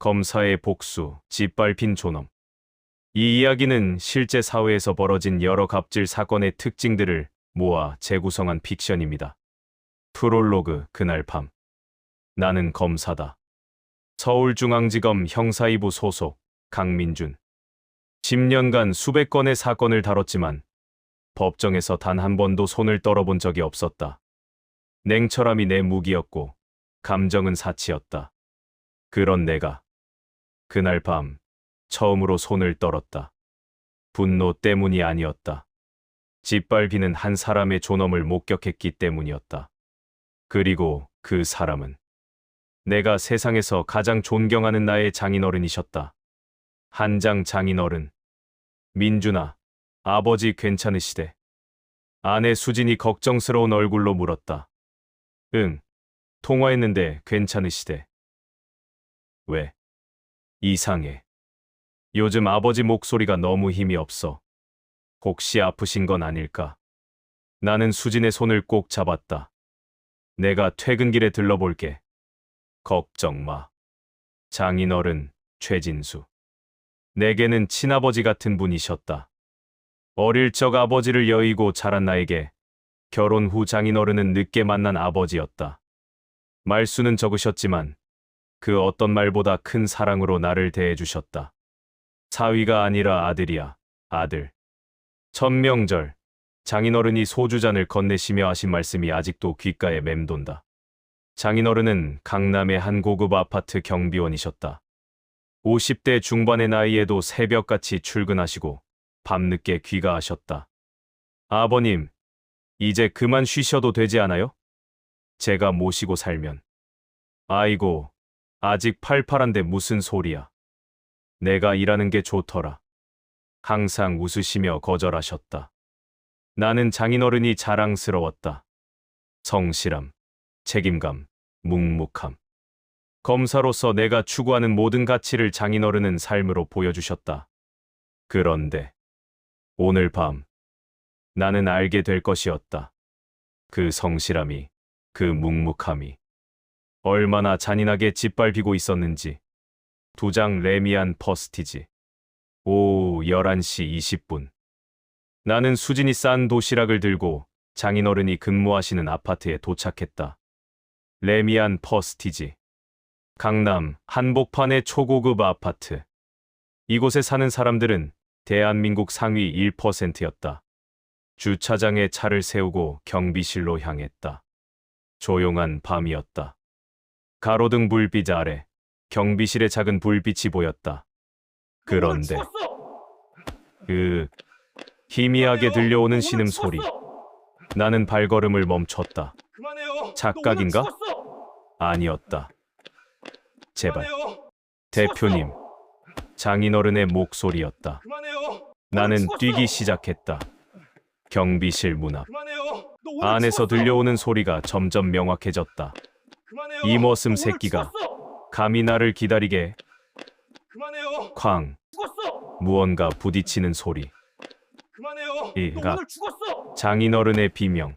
검사의 복수, 짓밟힌 존엄. 이 이야기는 실제 사회에서 벌어진 여러 갑질 사건의 특징들을 모아 재구성한 픽션입니다. 프롤로그. 그날 밤. 나는 검사다. 서울중앙지검 형사2부 소속 강민준. 10년간 수백 건의 사건을 다뤘지만 법정에서 단 한 번도 손을 떨어본 적이 없었다. 냉철함이 내 무기였고 감정은 사치였다. 그런 내가 그날 밤 처음으로 손을 떨었다. 분노 때문이 아니었다. 짓밟히는 한 사람의 존엄을 목격했기 때문이었다. 그리고 그 사람은 내가 세상에서 가장 존경하는 나의 장인어른이셨다. 한장 장인어른. 민준아, 아버지 괜찮으시대? 아내 수진이 걱정스러운 얼굴로 물었다. 응, 통화했는데 괜찮으시대. 왜? 이상해. 요즘 아버지 목소리가 너무 힘이 없어. 혹시 아프신 건 아닐까? 나는 수진의 손을 꼭 잡았다. 내가 퇴근길에 들러볼게. 걱정 마. 장인어른 최진수. 내게는 친아버지 같은 분이셨다. 어릴 적 아버지를 여의고 자란 나에게 결혼 후 장인어른은 늦게 만난 아버지였다. 말수는 적으셨지만 그 어떤 말보다 큰 사랑으로 나를 대해주셨다. 사위가 아니라 아들이야, 아들. 천명절, 장인어른이 소주잔을 건네시며 하신 말씀이 아직도 귓가에 맴돈다. 장인어른은 강남의 한 고급 아파트 경비원이셨다. 50대 중반의 나이에도 새벽같이 출근하시고 밤늦게 귀가하셨다. 아버님, 이제 그만 쉬셔도 되지 않아요? 제가 모시고 살면. 아이고, 아직 팔팔한데 무슨 소리야. 내가 일하는 게 좋더라. 항상 웃으시며 거절하셨다. 나는 장인어른이 자랑스러웠다. 성실함, 책임감, 묵묵함. 검사로서 내가 추구하는 모든 가치를 장인어른은 삶으로 보여주셨다. 그런데 오늘 밤 나는 알게 될 것이었다. 그 성실함이, 그 묵묵함이 얼마나 잔인하게 짓밟히고 있었는지. 2장 레미안 퍼스티지. 오후 11시 20분. 나는 수진이 싼 도시락을 들고 장인어른이 근무하시는 아파트에 도착했다. 레미안 퍼스티지. 강남 한복판의 초고급 아파트. 이곳에 사는 사람들은 대한민국 상위 1%였다. 주차장에 차를 세우고 경비실로 향했다. 조용한 밤이었다. 가로등 불빛 아래 경비실의 작은 불빛이 보였다. 그런데 희미하게 들려오는 신음소리. 나는 발걸음을 멈췄다. 착각인가? 아니었다. 제발. 대표님. 장인어른의 목소리였다. 나는 뛰기 시작했다. 경비실 문 앞. 안에서 들려오는 소리가 점점 명확해졌다. 이 머슴 새끼가 감히 나를 기다리게. 쾅. 무언가 부딪히는 소리. 이가 장인어른의 비명.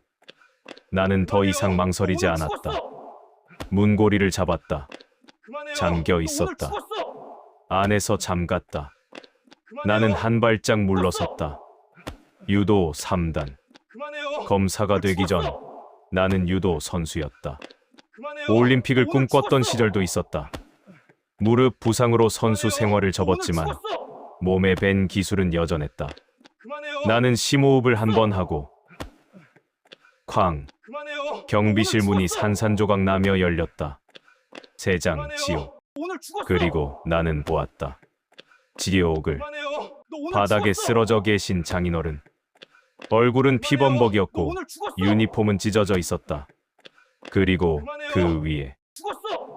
나는 더 이상 망설이지 않았다. 문고리를 잡았다. 잠겨 있었다. 안에서 잠갔다. 나는 한 발짝 물러섰다. 유도 3단. 검사가 되기 전 나는 유도 선수였다. 올림픽을 꿈꿨던 시절도 있었다. 무릎 부상으로 선수 생활을 접었지만 몸에 밴 기술은 여전했다. 나는 심호흡을 한 번 하고 쾅. 경비실 문이 산산조각 나며 열렸다. 세장 지옥. 그리고 나는 보았다. 지옥을. 바닥에 쓰러져 계신 장인어른. 얼굴은 피범벅이었고 유니폼은 찢어져 있었다. 그리고 그 위에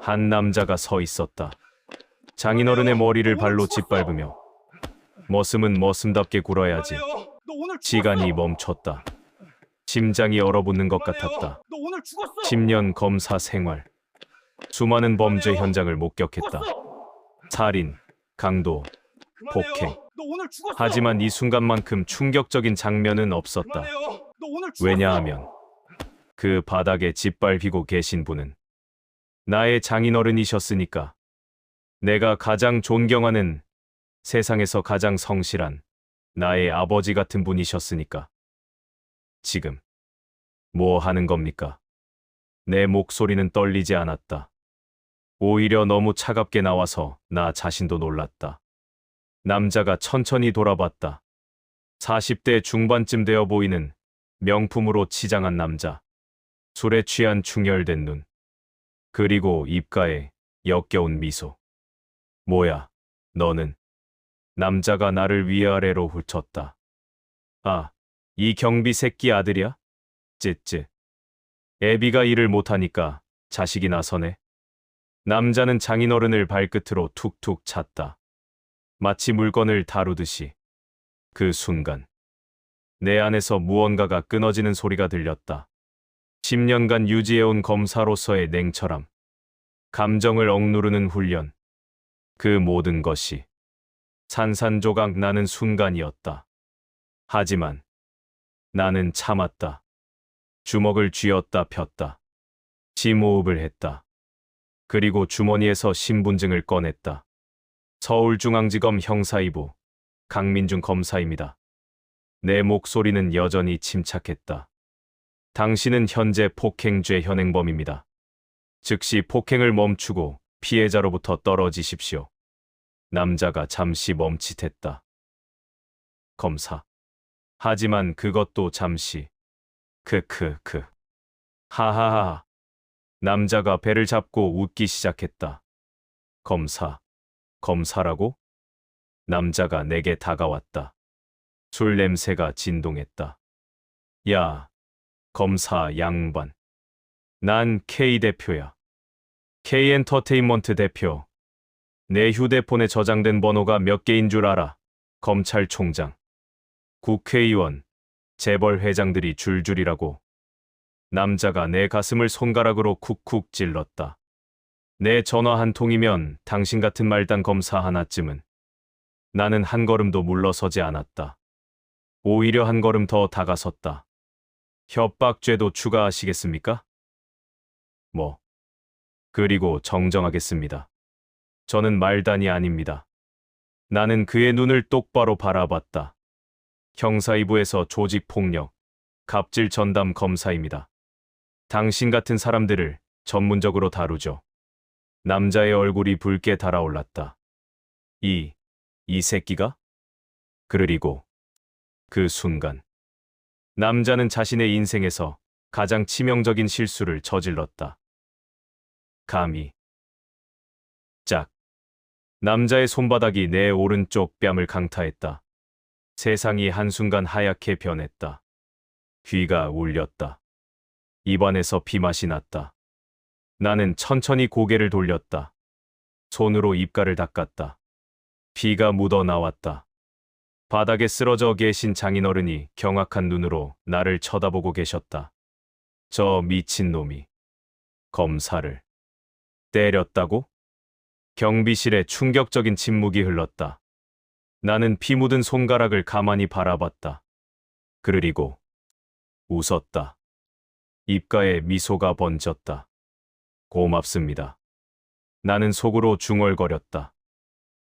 한 남자가 서 있었다. 장인어른의 머리를 발로 짓밟으며 머슴은 머슴답게 굴어야지. 시간이 멈췄다. 심장이 얼어붙는 것 같았다. 10년 검사 생활. 수많은 범죄 현장을 목격했다. 살인, 강도, 폭행. 하지만 이 순간만큼 충격적인 장면은 없었다. 왜냐하면 그 바닥에 짓밟히고 계신 분은 나의 장인어른이셨으니까. 내가 가장 존경하는, 세상에서 가장 성실한 나의 아버지 같은 분이셨으니까. 지금 뭐 하는 겁니까? 내 목소리는 떨리지 않았다. 오히려 너무 차갑게 나와서 나 자신도 놀랐다. 남자가 천천히 돌아봤다. 40대 중반쯤 되어 보이는 명품으로 치장한 남자. 술에 취한 충혈된 눈. 그리고 입가에 역겨운 미소. 뭐야, 너는? 남자가 나를 위아래로 훑었다. 아, 이 경비 새끼 아들이야? 쯧쯧. 애비가 일을 못하니까 자식이 나서네. 남자는 장인어른을 발끝으로 툭툭 찼다. 마치 물건을 다루듯이. 그 순간 내 안에서 무언가가 끊어지는 소리가 들렸다. 10년간 유지해온 검사로서의 냉철함, 감정을 억누르는 훈련, 그 모든 것이 산산조각 나는 순간이었다. 하지만 나는 참았다. 주먹을 쥐었다 폈다. 심호흡을 했다. 그리고 주머니에서 신분증을 꺼냈다. 서울중앙지검 형사2부 강민중 검사입니다. 내 목소리는 여전히 침착했다. 당신은 현재 폭행죄 현행범입니다. 즉시 폭행을 멈추고 피해자로부터 떨어지십시오. 남자가 잠시 멈칫했다. 검사. 하지만 그것도 잠시. 크크크. 하하하. 남자가 배를 잡고 웃기 시작했다. 검사라고? 남자가 내게 다가왔다. 술 냄새가 진동했다. 야, 검사 양반. 난 K 대표야. K 엔터테인먼트 대표. 내 휴대폰에 저장된 번호가 몇 개인 줄 알아? 검찰총장, 국회의원, 재벌 회장들이 줄줄이라고. 남자가 내 가슴을 손가락으로 쿡쿡 찔렀다. 내 전화 한 통이면 당신 같은 말단 검사 하나쯤은. 나는 한 걸음도 물러서지 않았다. 오히려 한 걸음 더 다가섰다. 협박죄도 추가하시겠습니까? 그리고 정정하겠습니다. 저는 말단이 아닙니다. 나는 그의 눈을 똑바로 바라봤다. 형사2부에서 조직폭력, 갑질 전담 검사입니다. 당신 같은 사람들을 전문적으로 다루죠. 남자의 얼굴이 붉게 달아올랐다. 이 새끼가? 그리고 그 순간 남자는 자신의 인생에서 가장 치명적인 실수를 저질렀다. 감히. 짝. 남자의 손바닥이 내 오른쪽 뺨을 강타했다. 세상이 한순간 하얗게 변했다. 귀가 울렸다. 입안에서 피맛이 났다. 나는 천천히 고개를 돌렸다. 손으로 입가를 닦았다. 피가 묻어 나왔다. 바닥에 쓰러져 계신 장인어른이 경악한 눈으로 나를 쳐다보고 계셨다. 저 미친놈이 검사를 때렸다고? 경비실에 충격적인 침묵이 흘렀다. 나는 피 묻은 손가락을 가만히 바라봤다. 그리고 웃었다. 입가에 미소가 번졌다. 고맙습니다. 나는 속으로 중얼거렸다.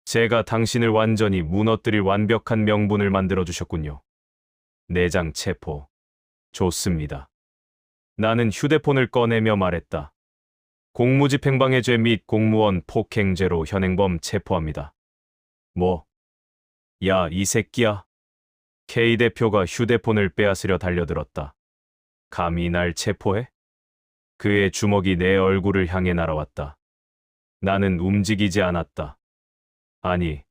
제가 당신을 완전히 무너뜨릴 완벽한 명분을 만들어주셨군요. 내장 체포. 좋습니다. 나는 휴대폰을 꺼내며 말했다. 공무집행방해죄 및 공무원 폭행죄로 현행범 체포합니다. 야, 이 새끼야. K 대표가 휴대폰을 빼앗으려 달려들었다. 감히 날 체포해? 그의 주먹이 내 얼굴을 향해 날아왔다. 나는 움직이지 않았다. 아니,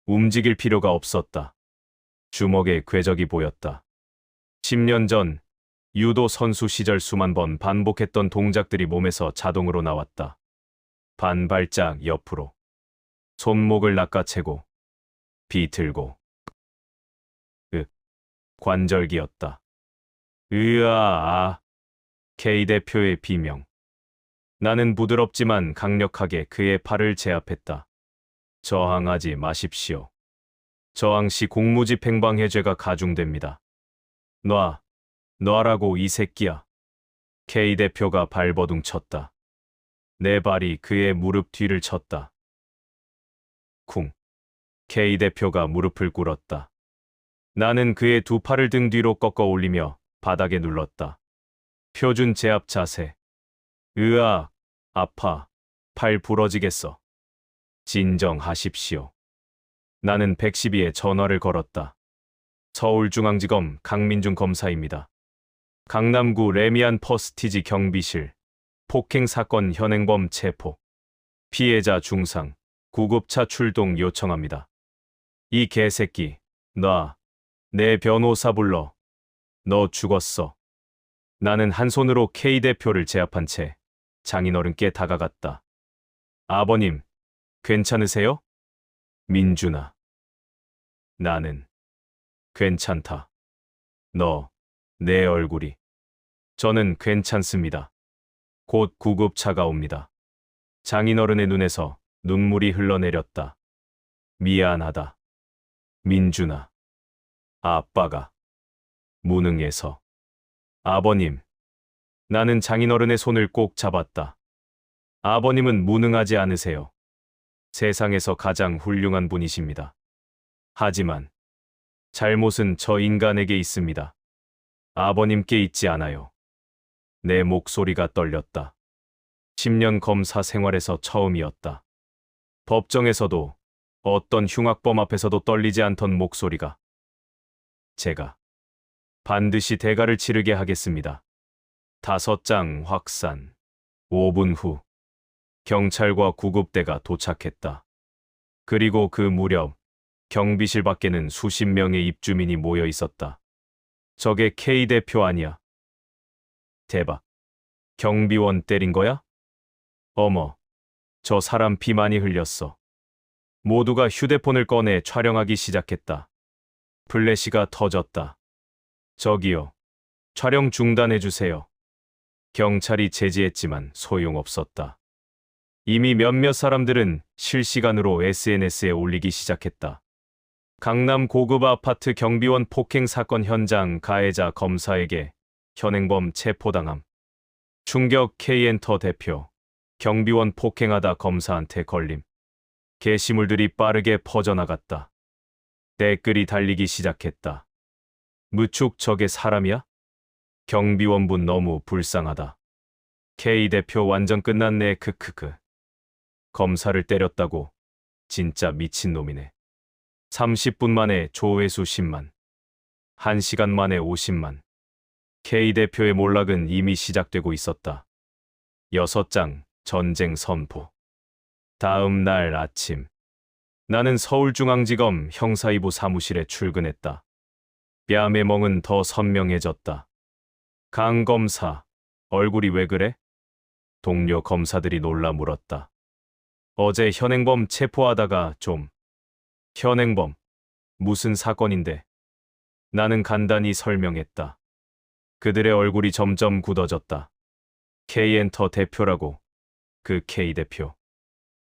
움직일 필요가 없었다. 주먹에 궤적이 보였다. 10년 전 유도 선수 시절 수만 번 반복했던 동작들이 몸에서 자동으로 나왔다. 반 발짝 옆으로. 손목을 낚아채고. 비틀고. 관절기였다. K 대표의 비명. 나는 부드럽지만 강력하게 그의 팔을 제압했다. 저항하지 마십시오. 저항 시 공무집행방해죄가 가중됩니다. 놔라고 이 새끼야. K 대표가 발버둥 쳤다. 내 발이 그의 무릎 뒤를 쳤다. K 대표가 무릎을 꿇었다. 나는 그의 두 팔을 등 뒤로 꺾어 올리며 바닥에 눌렀다. 표준 제압 자세. 으악, 아파. 팔 부러지겠어. 진정하십시오. 나는 112에 전화를 걸었다. 서울중앙지검 강민중 검사입니다. 강남구 레미안 퍼스티지 경비실. 폭행 사건 현행범 체포. 피해자 중상. 구급차 출동 요청합니다. 이 개새끼, 내 변호사 불러. 너 죽었어. 나는 한 손으로 K 대표를 제압한 채 장인어른께 다가갔다. 아버님, 괜찮으세요? 민준아. 나는 괜찮다. 내 얼굴이. 저는 괜찮습니다. 곧 구급차가 옵니다. 장인어른의 눈에서 눈물이 흘러내렸다. 미안하다. 민준아. 아빠가 무능해서. 아버님. 나는 장인어른의 손을 꼭 잡았다. 아버님은 무능하지 않으세요. 세상에서 가장 훌륭한 분이십니다. 하지만 잘못은 저 인간에게 있습니다. 아버님께 있지 않아요. 내 목소리가 떨렸다. 10년 검사 생활에서 처음이었다. 법정에서도 어떤 흉악범 앞에서도 떨리지 않던 목소리가. 제가 반드시 대가를 치르게 하겠습니다. 5장 확산. 5분 후 경찰과 구급대가 도착했다. 그리고 그 무렵 경비실 밖에는 수십 명의 입주민이 모여 있었다. 저게 K 대표 아니야? 대박. 경비원 때린 거야? 어머, 저 사람 피 많이 흘렸어. 모두가 휴대폰을 꺼내 촬영하기 시작했다. 플래시가 터졌다. 저기요, 촬영 중단해주세요. 경찰이 제지했지만 소용없었다. 이미 몇몇 사람들은 실시간으로 SNS에 올리기 시작했다. 강남 고급 아파트 경비원 폭행 사건 현장 가해자 검사에게 현행범 체포당함. 충격 K엔터 대표. 경비원 폭행하다 검사한테 걸림. 게시물들이 빠르게 퍼져나갔다. 댓글이 달리기 시작했다. 무축 저게 사람이야? 경비원분 너무 불쌍하다. K 대표 완전 끝났네 크크크. 검사를 때렸다고? 진짜 미친놈이네. 30분 만에 조회수 10만. 1시간 만에 50만. K 대표의 몰락은 이미 시작되고 있었다. 6장 전쟁 선포. 다음 날 아침. 나는 서울중앙지검 형사2부 사무실에 출근했다. 뺨의 멍은 더 선명해졌다. 강 검사, 얼굴이 왜 그래? 동료 검사들이 놀라 물었다. 어제 현행범 체포하다가 좀. 현행범? 무슨 사건인데? 나는 간단히 설명했다. 그들의 얼굴이 점점 굳어졌다. K엔터 대표라고. 그 K 대표.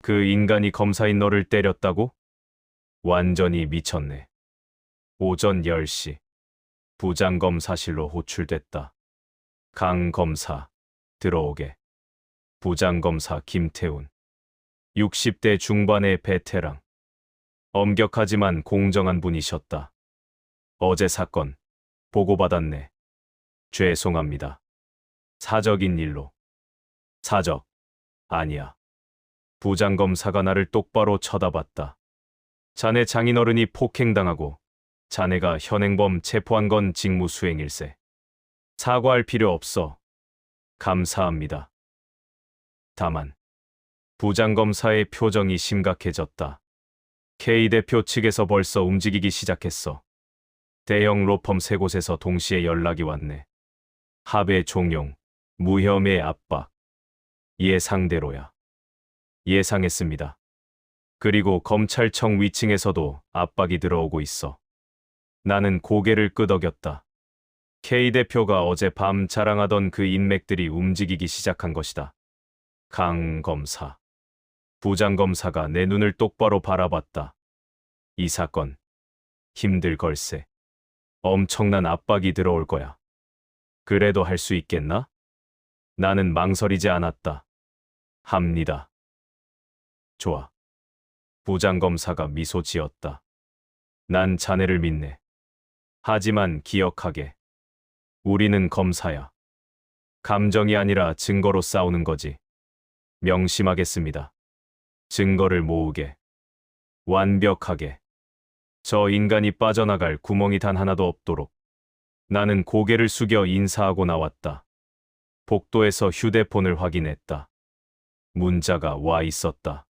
그 인간이 검사인 너를 때렸다고? 완전히 미쳤네. 오전 10시. 부장검사실로 호출됐다. 강 검사, 들어오게. 부장검사 김태훈. 60대 중반의 베테랑. 엄격하지만 공정한 분이셨다. 어제 사건 보고받았네. 죄송합니다. 사적인 일로. 사적. 아니야. 부장검사가 나를 똑바로 쳐다봤다. 자네 장인어른이 폭행당하고 자네가 현행범 체포한 건 직무수행일세. 사과할 필요 없어. 감사합니다. 다만 부장검사의 표정이 심각해졌다. K 대표 측에서 벌써 움직이기 시작했어. 대형 로펌 3곳에서 동시에 연락이 왔네. 합의 종용, 무혐의 압박. 예상대로야. 예상했습니다. 그리고 검찰청 위층에서도 압박이 들어오고 있어. 나는 고개를 끄덕였다. K 대표가 어제 밤 자랑하던 그 인맥들이 움직이기 시작한 것이다. 강 검사. 부장검사가 내 눈을 똑바로 바라봤다. 이 사건 힘들 걸세. 엄청난 압박이 들어올 거야. 그래도 할 수 있겠나? 나는 망설이지 않았다. 합니다. 좋아. 부장검사가 미소 지었다. 난 자네를 믿네. 하지만 기억하게. 우리는 검사야. 감정이 아니라 증거로 싸우는 거지. 명심하겠습니다. 증거를 모으게. 완벽하게. 저 인간이 빠져나갈 구멍이 단 하나도 없도록. 나는 고개를 숙여 인사하고 나왔다. 복도에서 휴대폰을 확인했다. 문자가 와 있었다.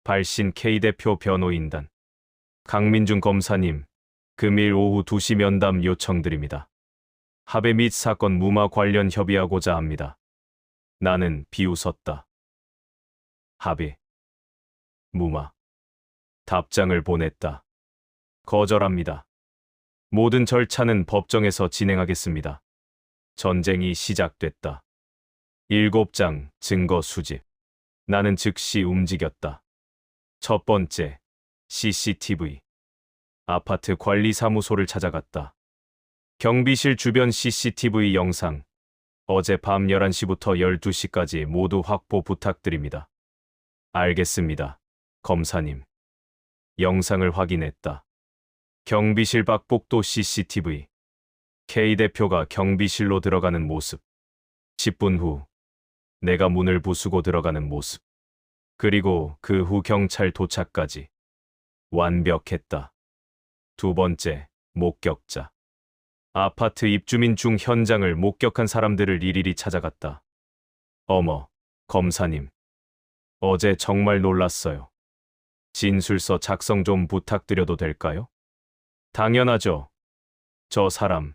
발신 K대표 변호인단. 강민중 검사님, 금일 오후 2시 면담 요청드립니다. 합의 및 사건 무마 관련 협의하고자 합니다. 나는 비웃었다. 합의. 무마. 답장을 보냈다. 거절합니다. 모든 절차는 법정에서 진행하겠습니다. 전쟁이 시작됐다. 7장 증거 수집. 나는 즉시 움직였다. 첫 번째, CCTV. 아파트 관리사무소를 찾아갔다. 경비실 주변 CCTV 영상. 어젯밤 11시부터 12시까지 모두 확보 부탁드립니다. 알겠습니다, 검사님. 영상을 확인했다. 경비실 밖 복도 CCTV. K 대표가 경비실로 들어가는 모습. 10분 후, 내가 문을 부수고 들어가는 모습. 그리고 그 후 경찰 도착까지. 완벽했다. 두 번째, 목격자. 아파트 입주민 중 현장을 목격한 사람들을 일일이 찾아갔다. 어머, 검사님. 어제 정말 놀랐어요. 진술서 작성 좀 부탁드려도 될까요? 당연하죠. 저 사람,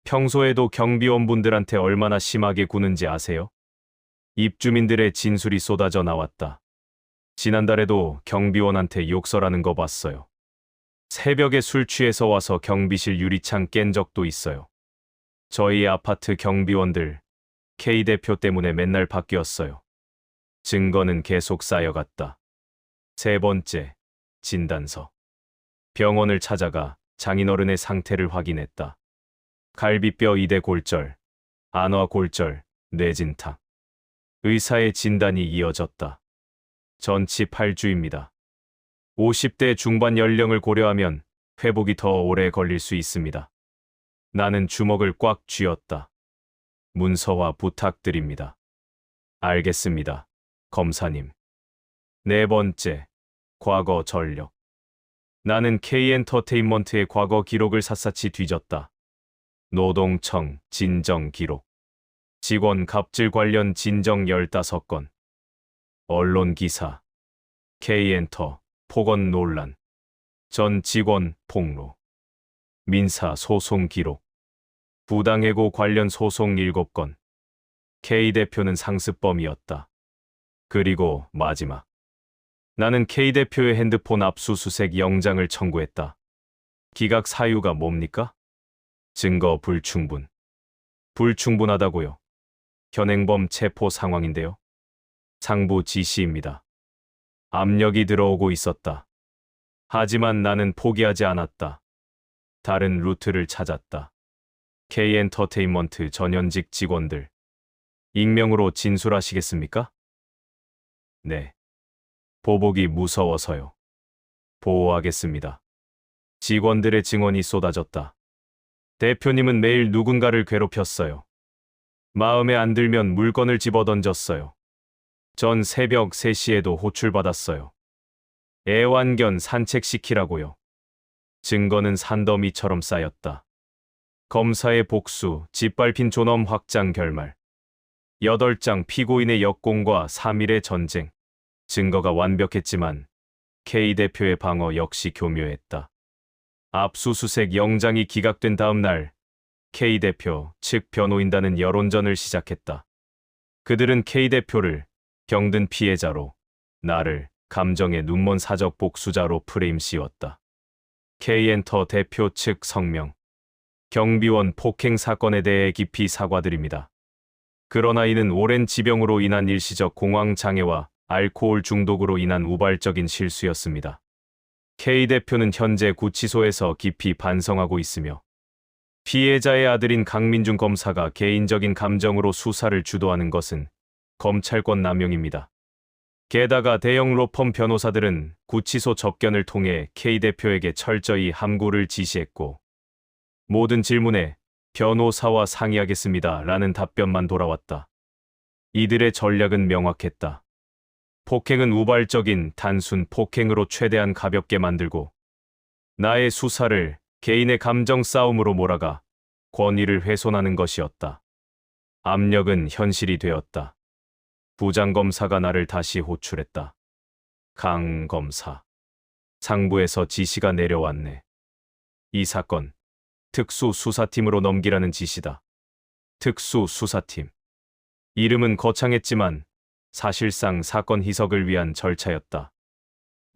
평소에도 경비원분들한테 얼마나 심하게 구는지 아세요? 입주민들의 진술이 쏟아져 나왔다. 지난달에도 경비원한테 욕설하는 거 봤어요. 새벽에 술 취해서 와서 경비실 유리창 깬 적도 있어요. 저희 아파트 경비원들, K 대표 때문에 맨날 바뀌었어요. 증거는 계속 쌓여갔다. 세 번째, 진단서. 병원을 찾아가 장인어른의 상태를 확인했다. 갈비뼈 2대 골절, 안화 골절, 뇌진탕. 의사의 진단이 이어졌다. 전치 8주입니다. 50대 중반 연령을 고려하면 회복이 더 오래 걸릴 수 있습니다. 나는 주먹을 꽉 쥐었다. 문서화 부탁드립니다. 알겠습니다, 검사님. 네 번째, 과거 전력. 나는 K엔터테인먼트의 과거 기록을 샅샅이 뒤졌다. 노동청 진정 기록. 직원 갑질 관련 진정 15건. 언론 기사. K엔터 폭언 논란. 전 직원 폭로. 민사 소송 기록. 부당해고 관련 소송 7건. K 대표는 상습범이었다. 그리고 마지막. 나는 K 대표의 핸드폰 압수수색 영장을 청구했다. 기각 사유가 뭡니까? 증거 불충분. 불충분하다고요. 현행범 체포 상황인데요. 상부 지시입니다. 압력이 들어오고 있었다. 하지만 나는 포기하지 않았다. 다른 루트를 찾았다. K엔터테인먼트 전현직 직원들. 익명으로 진술하시겠습니까? 네. 보복이 무서워서요. 보호하겠습니다. 직원들의 증언이 쏟아졌다. 대표님은 매일 누군가를 괴롭혔어요. 마음에 안 들면 물건을 집어던졌어요. 전 새벽 3시에도 호출받았어요. 애완견 산책시키라고요. 증거는 산더미처럼 쌓였다. 검사의 복수, 짓밟힌 존엄 확장 결말. 8장 피고인의 역공과 3일의 전쟁. 증거가 완벽했지만 K 대표의 방어 역시 교묘했다. 압수수색 영장이 기각된 다음 날 K 대표 측 변호인단은 여론전을 시작했다. 그들은 K 대표를 병든 피해자로, 나를 감정의 눈먼 사적 복수자로 프레임 씌웠다. K엔터 대표 측 성명. 경비원 폭행 사건에 대해 깊이 사과드립니다. 그러나 이는 오랜 지병으로 인한 일시적 공황 장애와 알코올 중독으로 인한 우발적인 실수였습니다. K 대표는 현재 구치소에서 깊이 반성하고 있으며 피해자의 아들인 강민중 검사가 개인적인 감정으로 수사를 주도하는 것은 검찰권 남용입니다. 게다가 대형 로펌 변호사들은 구치소 접견을 통해 K 대표에게 철저히 함구를 지시했고 모든 질문에 변호사와 상의하겠습니다 라는 답변만 돌아왔다. 이들의 전략은 명확했다. 폭행은 우발적인 단순 폭행으로 최대한 가볍게 만들고 나의 수사를 개인의 감정 싸움으로 몰아가 권위를 훼손하는 것이었다. 압력은 현실이 되었다. 부장검사가 나를 다시 호출했다. 강 검사. 상부에서 지시가 내려왔네. 이 사건 특수수사팀으로 넘기라는 지시다. 특수수사팀. 이름은 거창했지만 사실상 사건 희석을 위한 절차였다.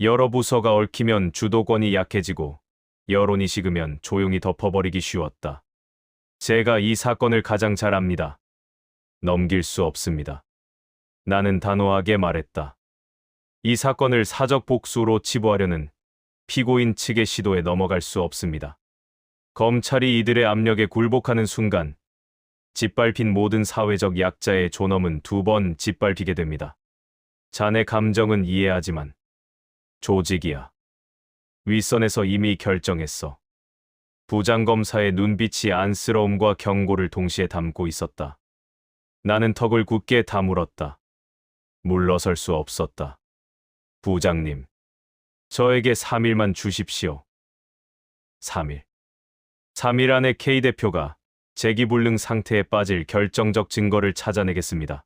여러 부서가 얽히면 주도권이 약해지고 여론이 식으면 조용히 덮어버리기 쉬웠다. 제가 이 사건을 가장 잘 압니다. 넘길 수 없습니다. 나는 단호하게 말했다. 이 사건을 사적 복수로 치부하려는 피고인 측의 시도에 넘어갈 수 없습니다. 검찰이 이들의 압력에 굴복하는 순간 짓밟힌 모든 사회적 약자의 존엄은 두 번 짓밟히게 됩니다. 자네 감정은 이해하지만 조직이야. 윗선에서 이미 결정했어. 부장검사의 눈빛이 안쓰러움과 경고를 동시에 담고 있었다. 나는 턱을 굳게 다물었다. 물러설 수 없었다. 부장님, 저에게 3일만 주십시오. 3일. 3일 안에 K 대표가 재기불능 상태에 빠질 결정적 증거를 찾아내겠습니다.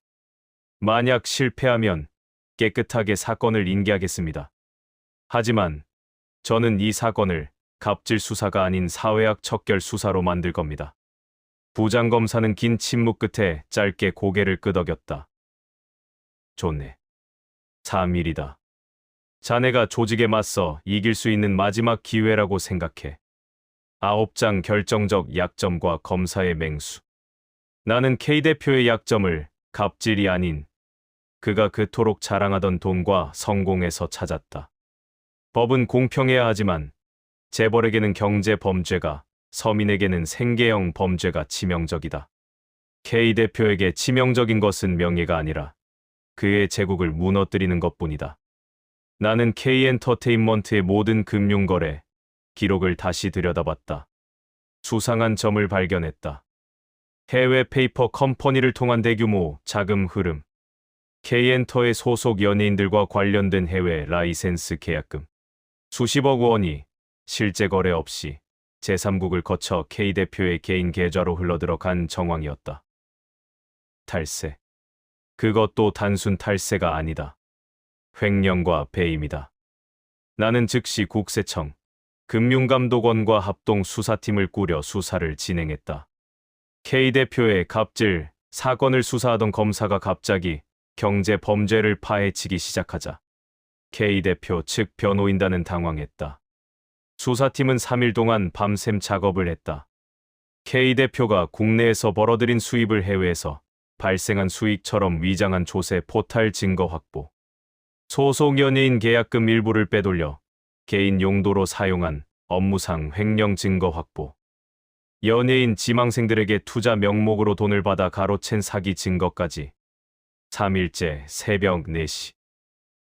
만약 실패하면 깨끗하게 사건을 인계하겠습니다. 하지만 저는 이 사건을 갑질 수사가 아닌 사회학 척결 수사로 만들 겁니다. 부장검사는 긴 침묵 끝에 짧게 고개를 끄덕였다. 좋네. 3일이다. 자네가 조직에 맞서 이길 수 있는 마지막 기회라고 생각해. 9장 결정적 약점과 검사의 맹수. 나는 K 대표의 약점을 갑질이 아닌 그가 그토록 자랑하던 돈과 성공에서 찾았다. 법은 공평해야 하지만 재벌에게는 경제 범죄가, 서민에게는 생계형 범죄가 치명적이다. K 대표에게 치명적인 것은 명예가 아니라 그의 제국을 무너뜨리는 것뿐이다. 나는 K 엔터테인먼트의 모든 금융거래 기록을 다시 들여다봤다. 수상한 점을 발견했다. 해외 페이퍼 컴퍼니를 통한 대규모 자금 흐름, K엔터의 소속 연예인들과 관련된 해외 라이센스 계약금, 수십억 원이 실제 거래 없이 제3국을 거쳐 K 대표의 개인 계좌로 흘러들어간 정황이었다. 탈세. 그것도 단순 탈세가 아니다. 횡령과 배임이다. 나는 즉시 국세청, 금융감독원과 합동 수사팀을 꾸려 수사를 진행했다. K 대표의 갑질 사건을 수사하던 검사가 갑자기 경제 범죄를 파헤치기 시작하자 K 대표 측 변호인단은 당황했다. 수사팀은 3일 동안 밤샘 작업을 했다. K 대표가 국내에서 벌어들인 수입을 해외에서 발생한 수익처럼 위장한 조세 포탈 증거 확보, 소속 연예인 계약금 일부를 빼돌려 개인 용도로 사용한 업무상 횡령 증거 확보, 연예인 지망생들에게 투자 명목으로 돈을 받아 가로챈 사기 증거까지. 3일째 새벽 4시.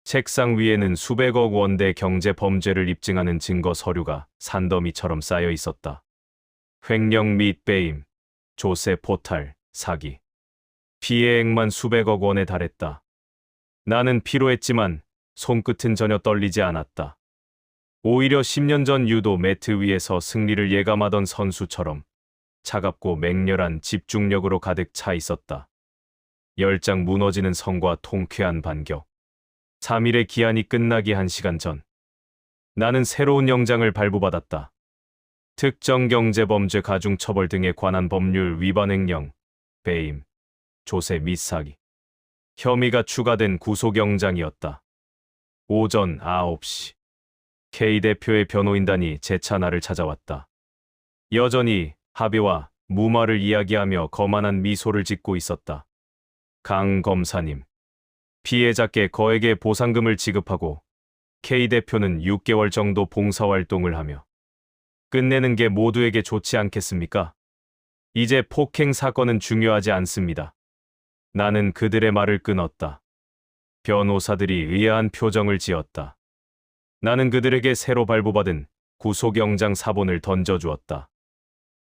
책상 위에는 수백억 원대 경제 범죄를 입증하는 증거 서류가 산더미처럼 쌓여 있었다. 횡령 및 배임, 조세 포탈, 사기. 피해액만 수백억 원에 달했다. 나는 피로했지만 손끝은 전혀 떨리지 않았다. 오히려 10년 전 유도 매트 위에서 승리를 예감하던 선수처럼 차갑고 맹렬한 집중력으로 가득 차 있었다. 열장 무너지는 성과 통쾌한 반격. 3일의 기한이 끝나기 1시간 전. 나는 새로운 영장을 발부받았다. 특정경제범죄 가중처벌 등에 관한 법률 위반 횡령, 배임, 조세 및 사기. 혐의가 추가된 구속영장이었다. 오전 9시. K 대표의 변호인단이 재차 나를 찾아왔다. 여전히 합의와 무마를 이야기하며 거만한 미소를 짓고 있었다. 강 검사님, 피해자께 거액의 보상금을 지급하고 K 대표는 6개월 정도 봉사활동을 하며 끝내는 게 모두에게 좋지 않겠습니까? 이제 폭행 사건은 중요하지 않습니다. 나는 그들의 말을 끊었다. 변호사들이 의아한 표정을 지었다. 나는 그들에게 새로 발부받은 구속영장 사본을 던져주었다.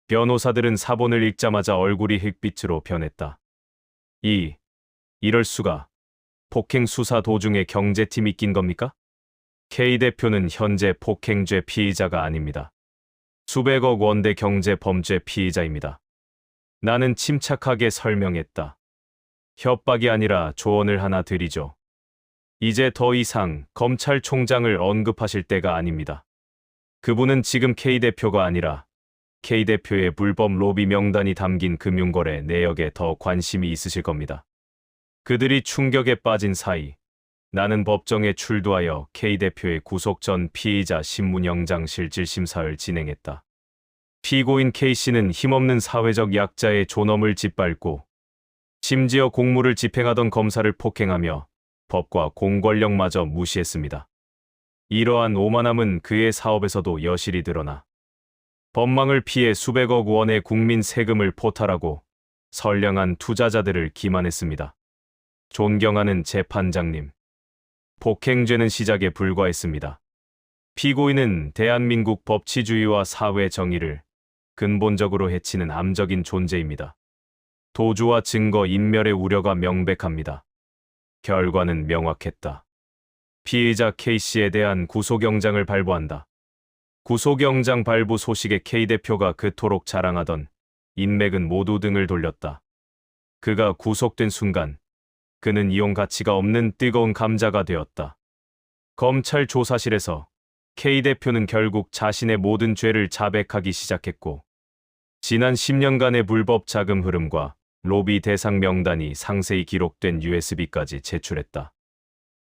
변호사들은 사본을 읽자마자 얼굴이 흑빛으로 변했다. 이럴 수가. 폭행 수사 도중에 경제팀이 낀 겁니까? K 대표는 현재 폭행죄 피의자가 아닙니다. 수백억 원대 경제 범죄 피의자입니다. 나는 침착하게 설명했다. 협박이 아니라 조언을 하나 드리죠. 이제 더 이상 검찰총장을 언급하실 때가 아닙니다. 그분은 지금 K 대표가 아니라 K 대표의 불법 로비 명단이 담긴 금융거래 내역에 더 관심이 있으실 겁니다. 그들이 충격에 빠진 사이 나는 법정에 출두하여 K 대표의 구속 전 피의자 신문영장 실질심사를 진행했다. 피고인 K씨는 힘없는 사회적 약자의 존엄을 짓밟고 심지어 공무를 집행하던 검사를 폭행하며 법과 공권력마저 무시했습니다. 이러한 오만함은 그의 사업에서도 여실히 드러나 법망을 피해 수백억 원의 국민 세금을 포탈하고 선량한 투자자들을 기만했습니다. 존경하는 재판장님, 폭행죄는 시작에 불과했습니다. 피고인은 대한민국 법치주의와 사회 정의를 근본적으로 해치는 암적인 존재입니다. 도주와 증거 인멸의 우려가 명백합니다. 결과는 명확했다. 피의자 K씨에 대한 구속영장을 발부한다. 구속영장 발부 소식에 K 대표가 그토록 자랑하던 인맥은 모두 등을 돌렸다. 그가 구속된 순간 그는 이용 가치가 없는 뜨거운 감자가 되었다. 검찰 조사실에서 K 대표는 결국 자신의 모든 죄를 자백하기 시작했고 지난 10년간의 불법 자금 흐름과 로비 대상 명단이 상세히 기록된 USB까지 제출했다.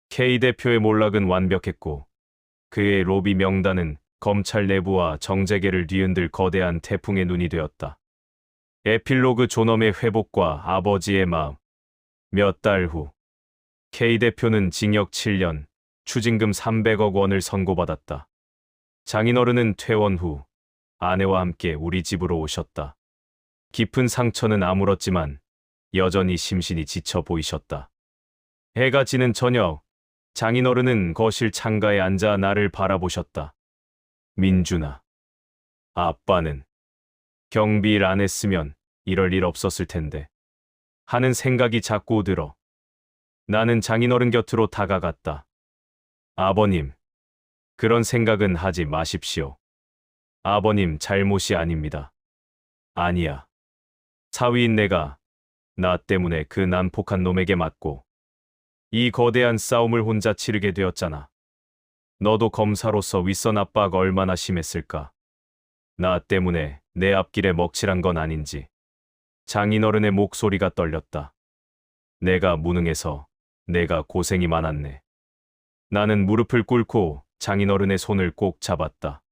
K 대표의 몰락은 완벽했고 그의 로비 명단은 검찰 내부와 정재계를 뒤흔들 거대한 태풍의 눈이 되었다. 에필로그 존엄의 회복과 아버지의 마음. 몇 달 후 K 대표는 징역 7년, 추징금 300억 원을 선고받았다. 장인어른은 퇴원 후 아내와 함께 우리 집으로 오셨다. 깊은 상처는 아물었지만 여전히 심신이 지쳐 보이셨다. 해가 지는 저녁, 장인어른은 거실 창가에 앉아 나를 바라보셨다. 민준아, 아빠는 경비일 안 했으면 이럴 일 없었을 텐데 하는 생각이 자꾸 들어. 나는 장인어른 곁으로 다가갔다. 아버님, 그런 생각은 하지 마십시오. 아버님 잘못이 아닙니다. 아니야. 사위인 내가 나 때문에 그 난폭한 놈에게 맞고 이 거대한 싸움을 혼자 치르게 되었잖아. 너도 검사로서 윗선 압박 얼마나 심했을까. 나 때문에 내 앞길에 먹칠한 건 아닌지. 장인어른의 목소리가 떨렸다. 내가 무능해서 내가 고생이 많았네. 나는 무릎을 꿇고 장인어른의 손을 꼭 잡았다.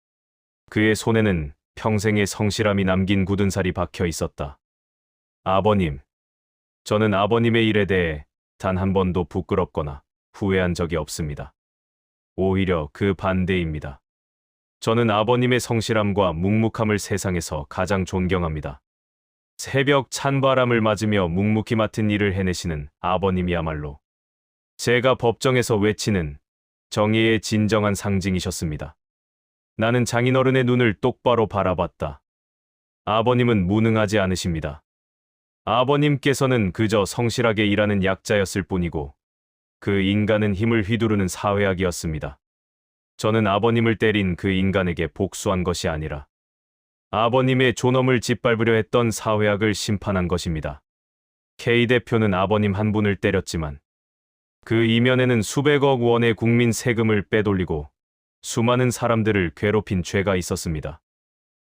그의 손에는 평생의 성실함이 남긴 굳은 살이 박혀 있었다. 아버님, 저는 아버님의 일에 대해 단 한 번도 부끄럽거나 후회한 적이 없습니다. 오히려 그 반대입니다. 저는 아버님의 성실함과 묵묵함을 세상에서 가장 존경합니다. 새벽 찬바람을 맞으며 묵묵히 맡은 일을 해내시는 아버님이야말로 제가 법정에서 외치는 정의의 진정한 상징이셨습니다. 나는 장인어른의 눈을 똑바로 바라봤다. 아버님은 무능하지 않으십니다. 아버님께서는 그저 성실하게 일하는 약자였을 뿐이고 그 인간은 힘을 휘두르는 사회악이었습니다. 저는 아버님을 때린 그 인간에게 복수한 것이 아니라 아버님의 존엄을 짓밟으려 했던 사회악을 심판한 것입니다. K 대표는 아버님 한 분을 때렸지만 그 이면에는 수백억 원의 국민 세금을 빼돌리고 수많은 사람들을 괴롭힌 죄가 있었습니다.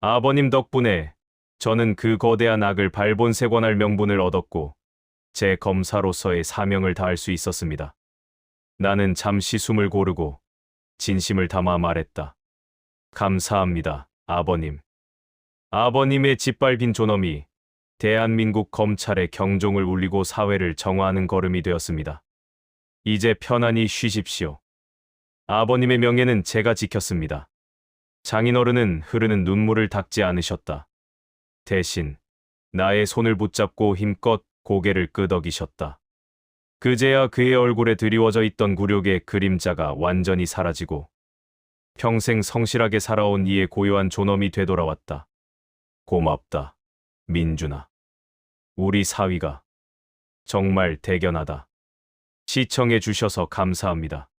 아버님 덕분에 저는 그 거대한 악을 발본색원할 명분을 얻었고 제 검사로서의 사명을 다할 수 있었습니다. 나는 잠시 숨을 고르고 진심을 담아 말했다. 감사합니다, 아버님. 아버님의 짓밟힌 존엄이 대한민국 검찰의 경종을 울리고 사회를 정화하는 걸음이 되었습니다. 이제 편안히 쉬십시오. 아버님의 명예는 제가 지켰습니다. 장인어른은 흐르는 눈물을 닦지 않으셨다. 대신 나의 손을 붙잡고 힘껏 고개를 끄덕이셨다. 그제야 그의 얼굴에 드리워져 있던 굴욕의 그림자가 완전히 사라지고 평생 성실하게 살아온 이의 고요한 존엄이 되돌아왔다. 고맙다, 민준아. 우리 사위가 정말 대견하다. 시청해 주셔서 감사합니다.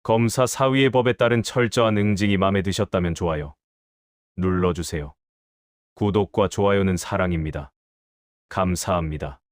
검사 사위의 법에 따른 철저한 응징이 마음에 드셨다면 좋아요 눌러주세요. 구독과 좋아요는 사랑입니다. 감사합니다.